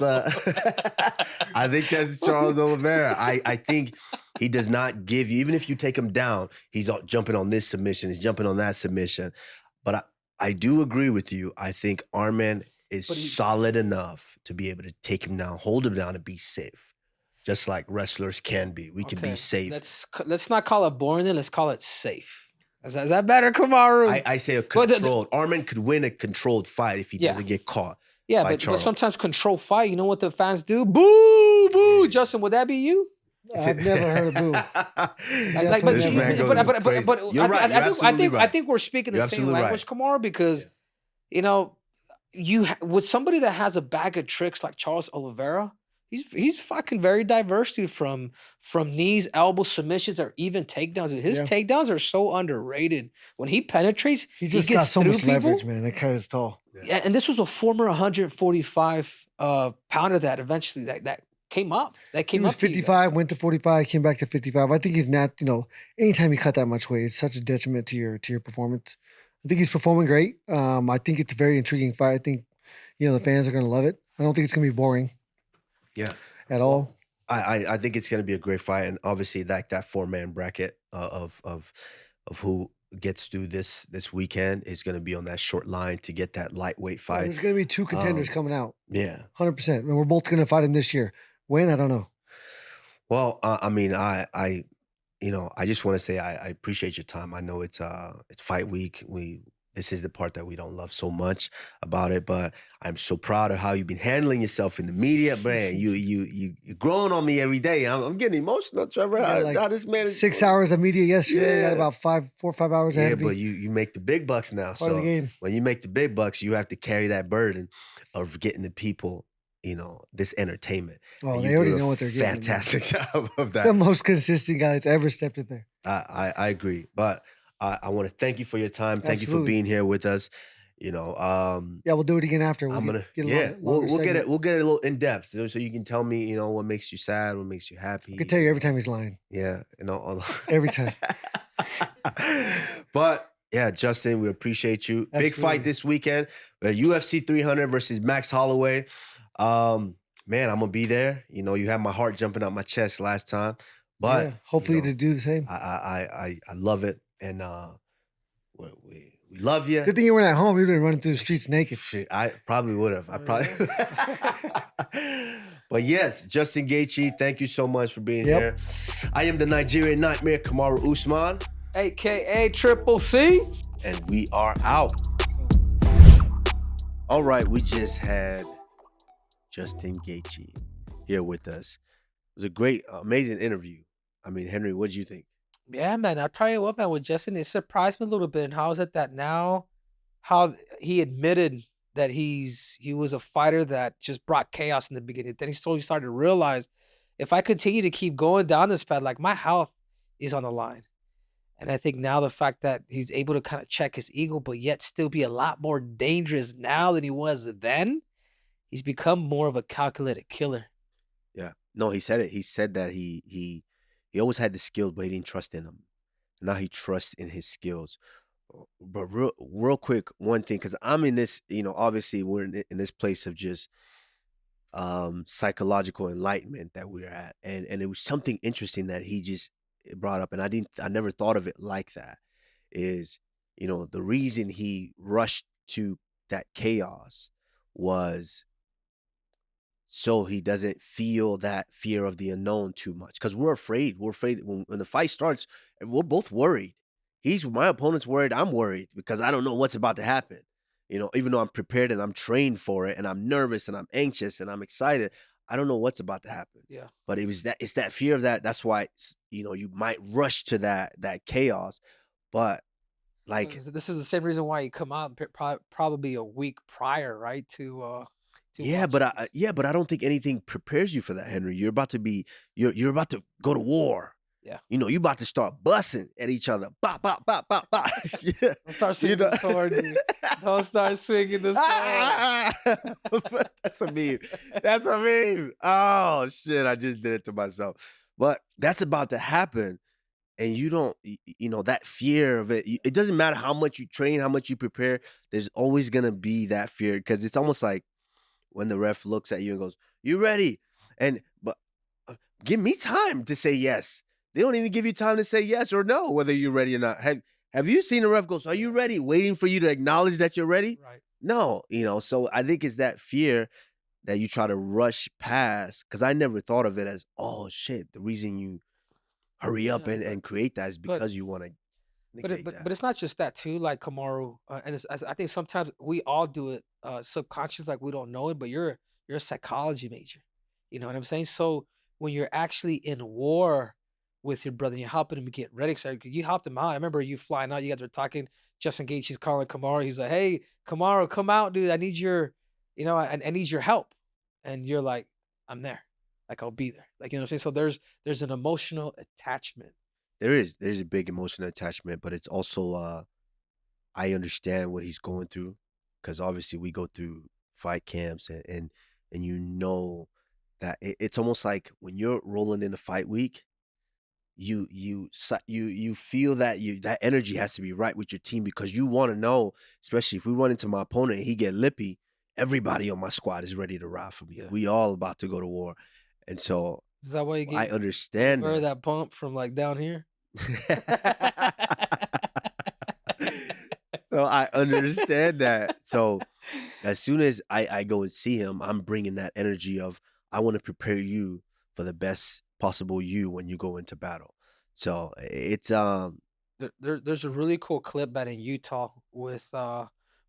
Charles Oliveira. I think he does not give you, even if you take him down, he's jumping on this submission, he's jumping on that submission. But I do agree with you. I think Arman is solid enough to be able to take him down, hold him down, and be safe. Just like wrestlers can be. We can be safe. Let's not call it boring, then let's call it safe. Is that better, Kamaru? I say a controlled. Arman could win a controlled fight if he doesn't get caught. Yeah, but sometimes controlled fight, you know what the fans do? Boo, boo. Justin, would that be you? I've never heard of boo. I think we're speaking the same language, Kamaru, because with somebody that has a bag of tricks like Charles Oliveira, he's fucking very diverse, dude. From knees, elbows, submissions, or even takedowns. His takedowns are so underrated. When he penetrates, he just got so much leverage, man. That guy is tall. Yeah, and this was a former 145 pounder that eventually that came up. He was 55, went to 45, came back to 55. I think he's not, anytime you cut that much weight, it's such a detriment to your performance. I think he's performing great. I think it's a very intriguing fight. I think, the fans are going to love it. I don't think it's going to be boring. Yeah. At all. I think it's going to be a great fight. And obviously that 4-man bracket of who gets through this weekend is going to be on that short line to get that lightweight fight. There's going to be 2 contenders coming out. Yeah. 100%. And we're both going to fight him this year. When? I don't know. Well, I just want to say I appreciate your time. I know it's fight week. This is the part that we don't love so much about it, but I'm so proud of how you've been handling yourself in the media, man. You're growing on me every day. I'm getting emotional, Trevor. How this man is 6 hours of media yesterday. Got about 4 or 5 hours ahead of me. But you make the big bucks now. Part of the game. When you make the big bucks, you have to carry that burden of getting the people this entertainment. Oh, they already know what they're getting. Fantastic job of that. The most consistent guy that's ever stepped in there. I agree. But I want to thank you for your time. Thank you for being here with us. Yeah, we'll do it again after. We'll get it a little in depth so you can tell me, what makes you sad, what makes you happy. I can tell you every time he's lying. Yeah, every time. But yeah, Justin, we appreciate you. Absolutely. Big fight this weekend. UFC 300 versus Max Holloway. Man, I'm gonna be there. You had my heart jumping out my chest last time, but hopefully to do the same. I love it, and We love you. Good thing you weren't at home. You've been running through the streets naked. Shit, I probably would have. I probably. Yeah. But yes, Justin Gaethje, thank you so much for being Yep. here. I am the Nigerian Nightmare, Kamaru Usman, AKA Triple C. and we are out. All right, we just had Justin Gaethje here with us. It was a great, amazing interview. I mean, Henry, what did you think? Yeah, man. I'll tell you what, man, with Justin, it surprised me a little bit. And how is it that now, how he admitted that he was a fighter that just brought chaos in the beginning. Then he slowly started to realize, if I continue to keep going down this path, like my health is on the line. And I think now the fact that he's able to kind of check his ego, but yet still be a lot more dangerous now than he was then, he's become more of a calculated killer. Yeah. No, he said it. He said that he always had the skills, but he didn't trust in them. Now he trusts in his skills. But real quick, one thing, because I'm in this, obviously we're in this place of just psychological enlightenment that we're at. And it was something interesting that he just brought up, and I never thought of it like that, is, the reason he rushed to that chaos was so he doesn't feel that fear of the unknown too much. Because we're afraid. We're afraid when the fight starts, and we're both worried. My opponent's worried. I'm worried because I don't know what's about to happen. Even though I'm prepared and I'm trained for it, and I'm nervous and I'm anxious and I'm excited, I don't know what's about to happen. Yeah. But it's that fear of that. That's why you might rush to that chaos. But like, This is the same reason why he come out probably a week prior, right? To yeah, watch but these. I don't think anything prepares you for that, Henry. You're about to go to war. Yeah. You're about to start bussing at each other. Bop, bop, bop, bop, bop. Yeah. Don't start swinging the sword, dude. Don't start swinging the sword. That's a meme. That's a meme. Oh shit! I just did it to myself. But that's about to happen, and you don't. That fear of it. It doesn't matter how much you train, how much you prepare. There's always gonna be that fear, because it's almost like when the ref looks at you and goes, "You ready?" But give me time to say yes. They don't even give you time to say yes or no, whether you're ready or not. Have you seen a ref goes, "Are you ready?" Waiting for you to acknowledge that you're ready? Right. No, so I think it's that fear that you try to rush past, because I never thought of it as, oh shit, the reason you hurry up Yeah, and create that is but because you want to but negate that. it's not just that too. Like Kamaru, and I think sometimes we all do it subconscious, like we don't know it. But you're a psychology major. You know what I'm saying? So when you're actually in war with your brother, and you're helping him get ready. So you helped him out. I remember you flying out. You guys were talking. Justin Gaethje, he's calling Kamaru. He's like, "Hey, Kamaru, come out, dude. I need your, I need your help." And you're like, "I'm there. Like I'll be there." Like, you know what I'm saying? So there's an emotional attachment. There's a big emotional attachment, but it's also I understand what he's going through, because obviously we go through fight camps, and that it's almost like when you're rolling in a fight week, you feel that that energy has to be right with your team, because you want to know, especially if we run into my opponent and he get lippy, everybody on my squad is ready to ride for me. Yeah. We all about to go to war, and so Is that why you I get understand that bump from like down here? So I understand that. So as soon as I go and see him, I'm bringing that energy of, I want to prepare you for the best possible you when you go into battle. So it's There's a really cool clip back in Utah with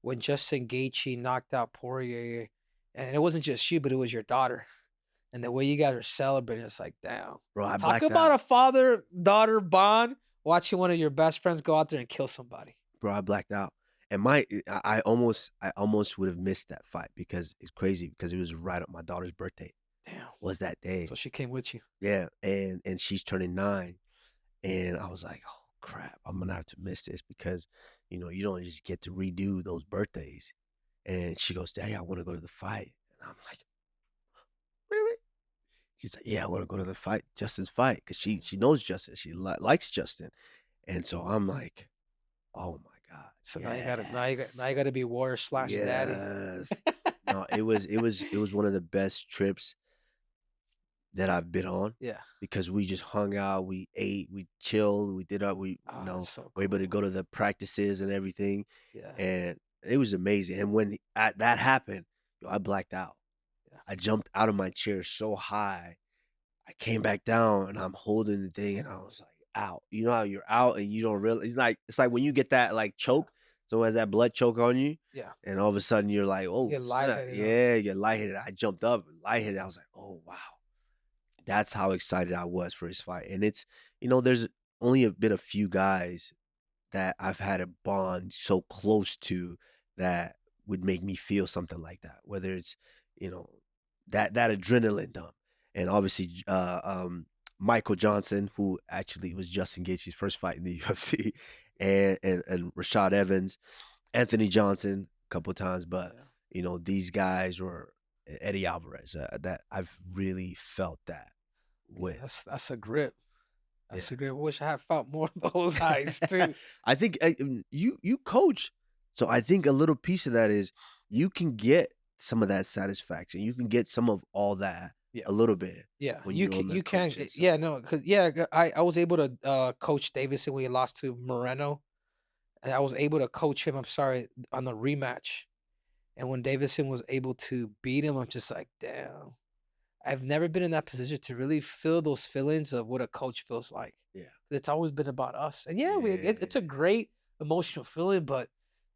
when Justin Gaethje knocked out Poirier, and it wasn't just you, but it was your daughter, and the way you guys are celebrating, it's like, damn, bro, I talk blacked about out. a father-daughter bond. Watching one of your best friends go out there and kill somebody. Bro, I blacked out. And I almost would have missed that fight, because it's crazy, because it was right up my daughter's birthday. Damn. Was that day. So she came with you. Yeah, and she's turning 9. And I was like, "Oh crap, I'm gonna have to miss this," because you don't just get to redo those birthdays. And she goes, "Daddy, I want to go to the fight." And I'm like, "Really?" She's like, "Yeah, I want to go to the fight, Justin's fight," because she knows Justin, she likes Justin. And so I'm like, "Oh my god, So yes, now you gotta be warrior slash daddy. yes." No, it was one of the best trips that I've been on Yeah. because we just hung out, we ate, we chilled, we did our, Oh, that's so we're able to cool. go to the practices and everything, Yeah. and it was amazing. And when that happened, yo, I blacked out. Yeah. I jumped out of my chair so high. I came back down and I'm holding the thing and I was like out. You know how you're out and you don't realize it's like when you get that like Yeah. choke, someone has that blood choke on you, Yeah. and all of a sudden you're like, You oh get snap. lightheaded, huh? Yeah, you're lightheaded. I jumped up, lightheaded. I was like, oh wow. That's how excited I was for his fight. And it's, there's only been a few guys that I've had a bond so close to that would make me feel something like that. Whether it's, you know, that adrenaline dump. And obviously Michael Johnson, who actually was Justin Gaethje's first fight in the UFC, and Rashad Evans, Anthony Johnson a couple of times, but Yeah. these guys were Eddie Alvarez, that I've really felt that Yeah, with. that's a grip. Yeah. That's a grip. I wish I had felt more of those highs too. I think you coach, so I think a little piece of that is you can get some of that satisfaction. You can get some of all that Yeah. a little bit. Yeah, when you you're can on the you can coaching side. yeah, no, cause I was able to coach Davidson when he lost to Moreno, and I was able to coach him, I'm sorry, on the rematch. And when Davidson was able to beat him, I'm just like, damn. I've never been in that position to really feel those feelings of what a coach feels like. Yeah. It's always been about us. And yeah, it's a Yeah. great emotional feeling, but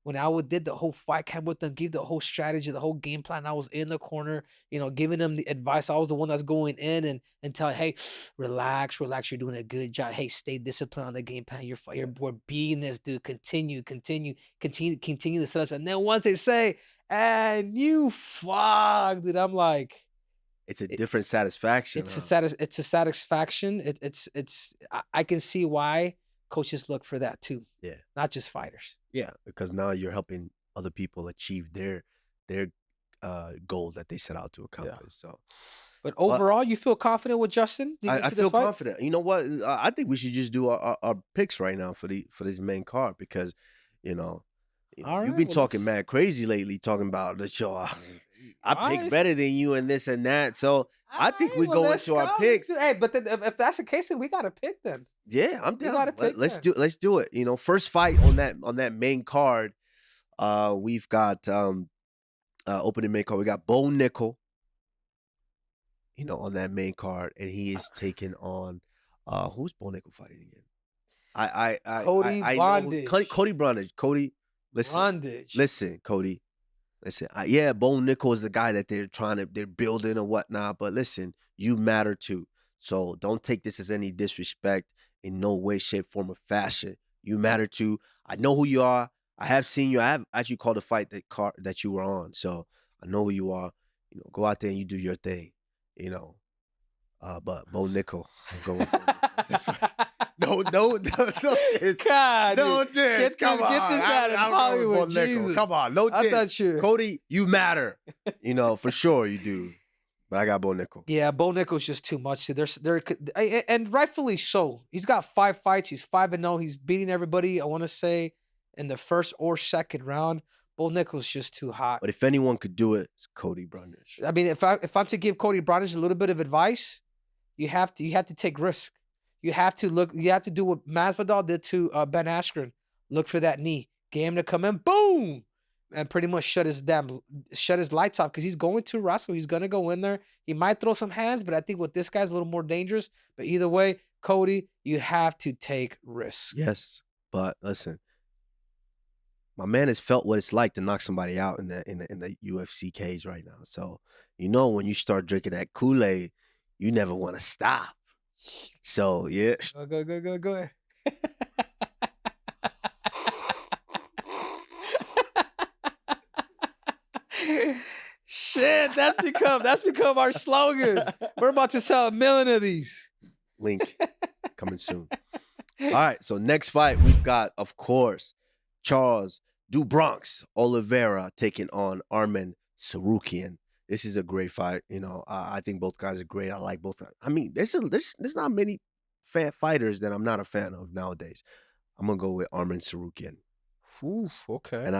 when I did the whole fight camp with them, give the whole strategy, the whole game plan, I was in the corner, giving them the advice. I was the one that's going in and telling, hey, relax, relax. You're doing a good job. Hey, stay disciplined on the game plan. We're beating this, dude. Continue the setup. And then once they say, and you fuck, dude, I'm like, It's a it, different satisfaction, huh? it's a satisfaction. I can see why coaches look for that too. Yeah. Not just fighters. Yeah, because now you're helping other people achieve their goal that they set out to accomplish. So, But uh, overall, you feel confident with Justin leading I into this feel fight? confident. You know what? I think we should just do our picks right now for this main card because, you know, All you've right, been well, talking let's. mad crazy lately, talking about the show. I All pick right, better than you and this and that. So all I think right, we well, go let's into our go. Let's picks. do. Hey, but then if that's the case, then we got to pick then. Yeah, I'm We got down. to pick Let's then. do it. First fight on that main card. We've got opening main card. We got Bo Nickel, on that main card, and he is taking on who's Bo Nickel fighting again? Cody I know Bondage. Cody Brundage. Cody, listen, Bondage. Cody. Listen, yeah, Bo Nickel is the guy that they're building or whatnot, but listen, you matter too. So don't take this as any disrespect in no way, shape, form, or fashion. You matter too. I know who you are. I have seen you. I have actually called a fight that you were on. So I know who you are. Go out there and you do your thing. You know. But Bo Nickel, I'm going with Bo Nickel. This one. No, diss. God, No dude. diss. Come on. Get this guy in I'm going with Hollywood. Bo Nickel. Jesus. Come on. No I diss. thought you. Cody, you matter. For sure you do. But I got Bo Nickel. Yeah, Bo Nickel's just too much. And rightfully so. He's got 5 fights. He's 5-0. He's beating everybody. I want to say in the first or second round. Bo Nickel's just too hot. But if anyone could do it, it's Cody Brundage. I mean, if I'm to give Cody Brundage a little bit of advice, you have to take risk. You have to do what Masvidal did to Ben Askren. Look for that knee. Get him to come in, boom, and pretty much shut his lights off because he's going to wrestle. He's gonna go in there. He might throw some hands, but I think with this guy's a little more dangerous. But either way, Cody, you have to take risks. Yes, but listen, my man has felt what it's like to knock somebody out in the UFC cage right now. So when you start drinking that Kool-Aid, you never want to stop. So yeah. Go ahead. Shit, that's become our slogan. We're about to sell 1 million of these. Link coming soon. All right, so next fight we've got, of course, Charles Du Bronx Oliveira taking on Arman Tsarukyan. This is a great fight. I think both guys are great. I like both. I mean, there's not many fighters that I'm not a fan of nowadays. I'm gonna go with Arman Tsarukyan. Oof, okay. And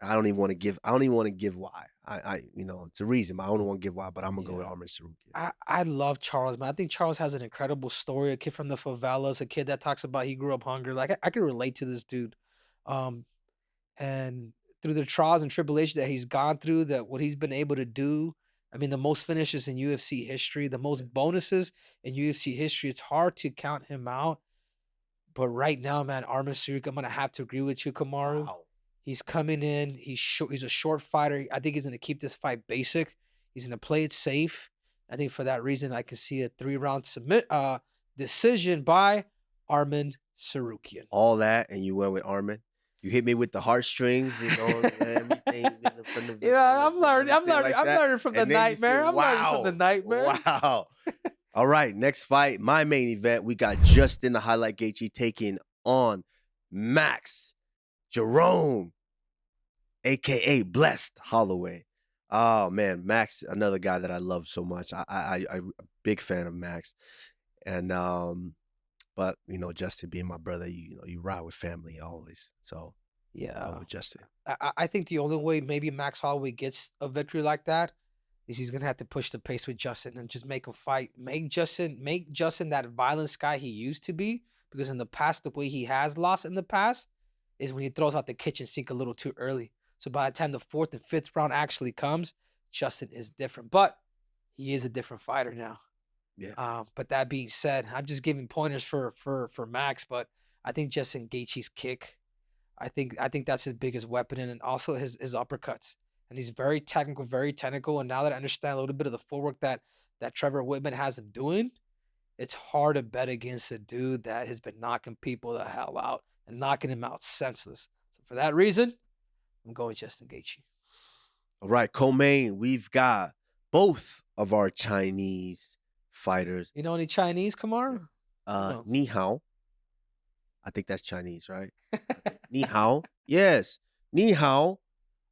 I don't even want to give why. it's a reason. But I don't want to give why, but I'm gonna go with Yeah. Armin Tsarukyan. I love Charles, man. I think Charles has an incredible story. A kid from the favelas, a kid that talks about he grew up hungry. Like I can relate to this dude. Um, and through the trials and tribulations that he's gone through, that what he's been able to do. I mean, the most finishes in UFC history, the most bonuses in UFC history. It's hard to count him out. But right now, man, Armin Tsarukyan, I'm gonna have to agree with you, Kamaru. Wow. He's coming in. He's short. He's a short fighter. I think he's gonna keep this fight basic. He's gonna play it safe. I think for that reason, I can see a 3-round decision by Armin Tsarukyan. All that, and you went with Armin. You hit me with the heartstrings, everything. I'm learning. I'm learning. Like I'm that. learning from the And then you said, nightmare. I'm learning from the nightmare. Wow. All right, next fight, my main event. We got Justin the Highlight Gaethje taking on Max Jerome, aka Blessed Holloway. Oh man, Max, another guy that I love so much. I'm a big fan of Max, and but Justin being my brother, you ride with family always. So Yeah. with Justin. I think the only way maybe Max Holloway gets a victory like that is he's gonna have to push the pace with Justin and just make him fight. Make Justin that violence guy he used to be. Because in the past, the way he has lost in the past is when he throws out the kitchen sink a little too early. So by the time the 4th and 5th round actually comes, Justin is different. But he is a different fighter now. Yeah. But that being said, I'm just giving pointers for Max. But I think Justin Gaethje's kick. I think that's his biggest weapon, and also his uppercuts. And he's very technical. And now that I understand a little bit of the footwork that Trevor Whitman has him doing, it's hard to bet against a dude that has been knocking people the hell out and knocking him out senseless. So for that reason, I'm going Justin Gaethje. All right, co-main, we've got both of our Chinese fighters. You know any Chinese, Kamaru? No. Ni hao. I think that's Chinese, right? Ni hao. Yes. Ni hao.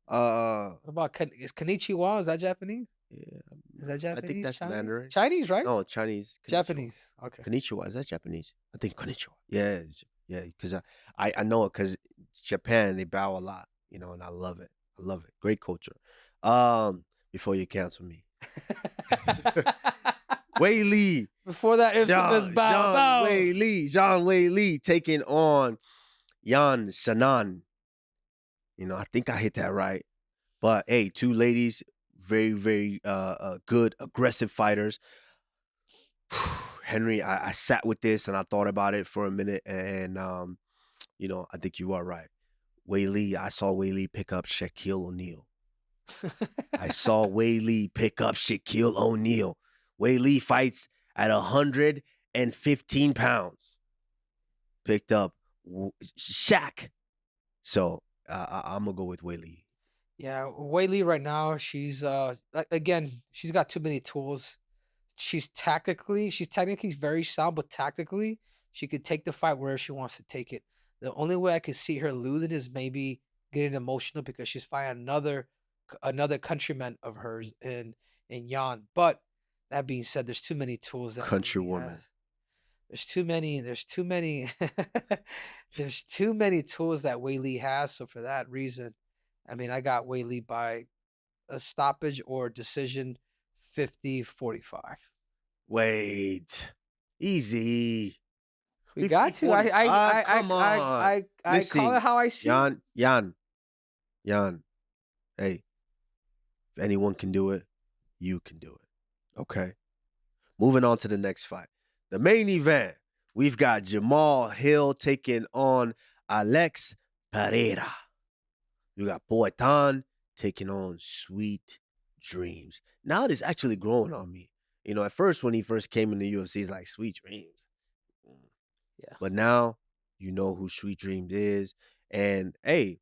What about is konnichiwa? Is that Japanese? Yeah. Is that Japanese? I think that's Chinese? Mandarin. Chinese, right? No, Chinese. Konnichiwa. Japanese. Okay. Konnichiwa. Is that Japanese? I think konnichiwa. Yeah. Yeah. Because I know it because Japan, they bow a lot, and I love it. I love it. Great culture. Before you cancel me. Wei Li. Before that infamous bow. Zhang Wei Li taking on Yan Sanan. I think I hit that right. But hey, two ladies, very, very good, aggressive fighters. Henry, I sat with this and I thought about it for a minute, and I think you are right. Wei Li, I saw Wei Li pick up Shaquille O'Neal. I saw Wei Li pick up Shaquille O'Neal. Wei Li fights at 115 pounds. Picked up Shaq. So I'm going to go with Wei Li. Yeah, Wei Li right now, she's she's got too many tools. She's technically very sound, but tactically, she could take the fight wherever she wants to take it. The only way I could see her losing is maybe getting emotional because she's fighting another countryman of hers in Yan. But that being said, there's too many tools that Countrywoman. There's too many there's too many tools that Wei Li has. So for that reason, I mean, I got Wei Li by a stoppage or decision 50-45. Wait. Easy. We got to. I call it how I see it. Yan. Hey, if anyone can do it, you can do it. Okay. Moving on to the next fight. The main event, we've got Jamal Hill taking on Alex Pereira. You got Poitin taking on Sweet Dreams. Now it is actually growing on me. At first when he first came in the UFC, he's like, Sweet Dreams. Yeah. But now you know who Sweet Dreams is. And hey,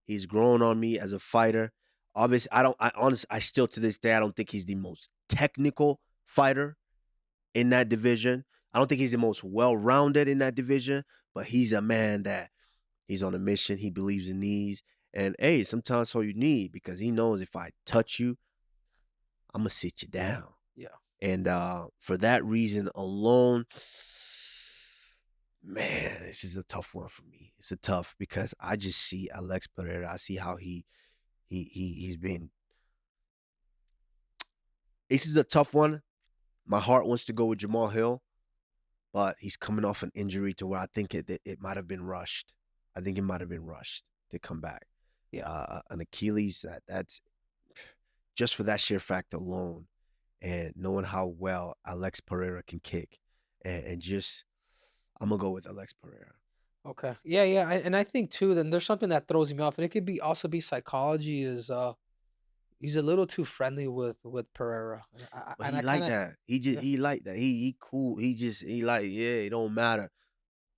he's grown on me as a fighter. Obviously, I still to this day, I don't think he's the most technical fighter in that division. I don't think he's the most well-rounded in that division, but he's a man that he's on a mission. He believes in these. And hey, sometimes that's all you need because he knows if I touch you, I'm going to sit you down. Yeah. And for that reason alone, man, this is a tough one for me. It's a tough because I just see Alex Pereira. I see how he's been Ace is a tough one. My heart wants to go with Jamal Hill, but he's coming off an injury to where I think it might have been rushed. I think it might have been rushed to come back. Yeah. An Achilles that's just for that sheer fact alone, and knowing how well Alex Pereira can kick, and just I'm gonna go with Alex Pereira. Okay. Yeah, yeah. And I think too, then there's something that throws me off, and it could be also be psychology. Is he's a little too friendly with Pereira, But and he I like kind of that. yeah, He like that. He cool. He like, yeah, it don't matter.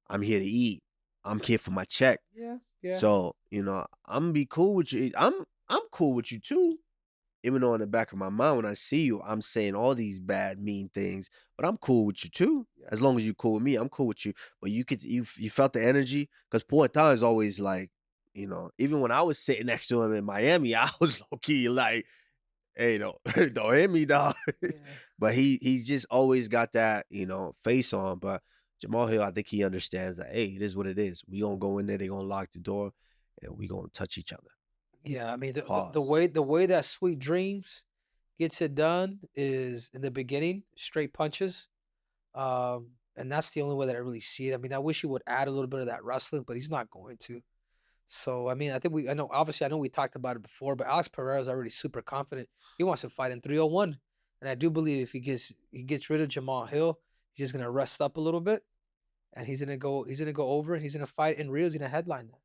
I'm here to eat. I'm here for my check. yeah, yeah, So, I'm gonna be cool with you. I'm cool with you too. Even though in the back of my mind when I see you, I'm saying all these bad, mean things, but I'm cool with you too. yeah, As long as you're cool with me, I'm cool with you. But you felt the energy because Poetan is always like, even when I was sitting next to him in Miami, I was low key like, hey, don't don't hit me, dog. yeah. But he's just always got that, face on. But Jamal Hill, I think he understands that, hey, it is what it is. We gonna go in there, they gonna lock the door, and we gonna touch each other. Yeah, I mean Pause. the way that Sweet Dreams gets it done is in the beginning, straight punches. And that's the only way that I really see it. I mean, I wish he would add a little bit of that wrestling, but he's not going to. So I mean, I know obviously I know we talked about it before, but Alex Pereira is already super confident. He wants to fight in 301. And I do believe if he gets rid of Jamal Hill, he's just gonna rest up a little bit and he's gonna go over and he's gonna fight in Rio, he's gonna headline that.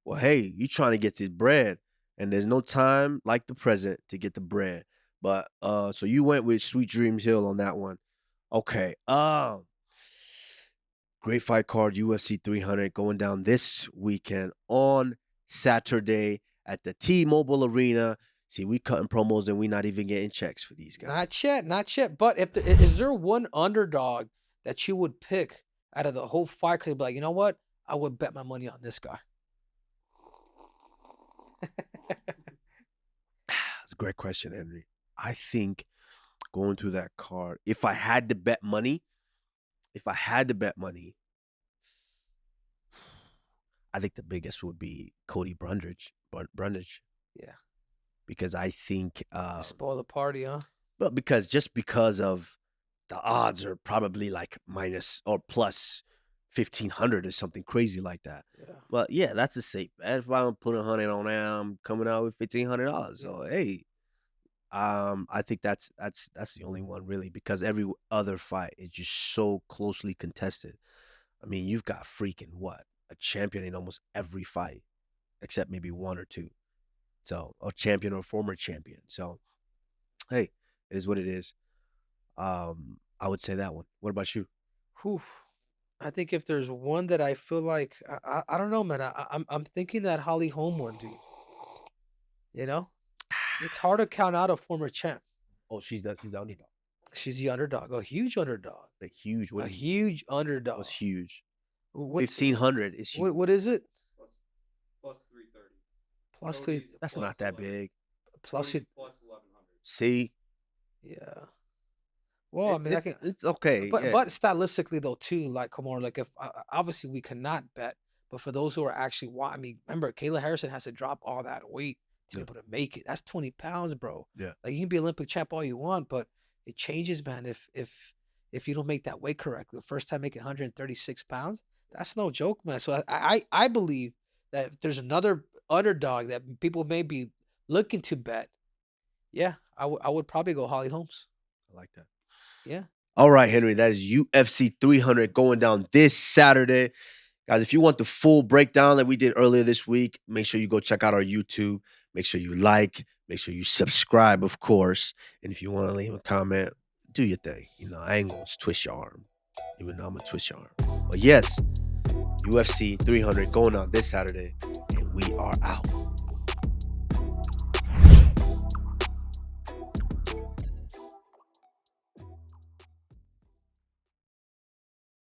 Well, hey, you trying to get this bread, and there's no time like the present to get the bread. But so you went with Sweet Dreams Hill on that one. Okay. Great fight card, UFC 300 going down this weekend on Saturday at the T-Mobile Arena. See, we cutting promos and we not even getting checks for these guys. Not yet, not yet. But is there one underdog that you would pick out of the whole fight? Could be like, you know what? I would bet my money on this guy. That's a great question, Henry. I think going through that card, if I had to bet money, I think the biggest would be Cody Brundage, Yeah. because I think, Spoil the party, huh? well, because of the odds are probably like minus or plus 1,500 or something crazy like that. Yeah. But yeah, that's a safe bet. If I don't put 100 on that, I'm coming out with $1,500. So hey, I think that's the only one really because every other fight is just so closely contested. I mean, you've got freaking what? A champion in almost every fight, except maybe one or two. So a champion or former champion. So hey, it is what it is. I would say that one. What about you? Whew. I think if there's one that I feel like I don't know, man. I'm thinking that Holly Holm one, dude. You know, it's hard to count out a former champ. Oh, she's the underdog. She's the underdog, a huge underdog, Like huge. a huge underdog. What's huge? What's 1,500 is huge. what is it? Plus 330. Plus three, That's not that big. plus it. Plus 1100. See, Yeah. Well, I mean, I can. it's okay. But Yeah. but stylistically though too, like come on, like if obviously we cannot bet, but for those who are actually I mean, remember Kayla Harrison has to drop all that weight to be Yeah. able to make it. That's 20 pounds, bro. Yeah. Like you can be Olympic champ all you want, but it changes, man. If you don't make that weight correctly, the first time making 136 pounds, that's no joke, man. So I believe that if there's another underdog that people may be looking to bet, yeah, I would probably go Holly Holmes. I like that. Yeah. All right, Henry, that is UFC 300 going down this Saturday. Guys, if you want the full breakdown that we did earlier this week, make sure you go check out our YouTube. Make sure you like, make sure you subscribe, of course. And if you want to leave a comment, do your thing. I ain't going to twist your arm, even though I'm going to twist your arm. But yes, UFC 300 going on this Saturday, and we are out.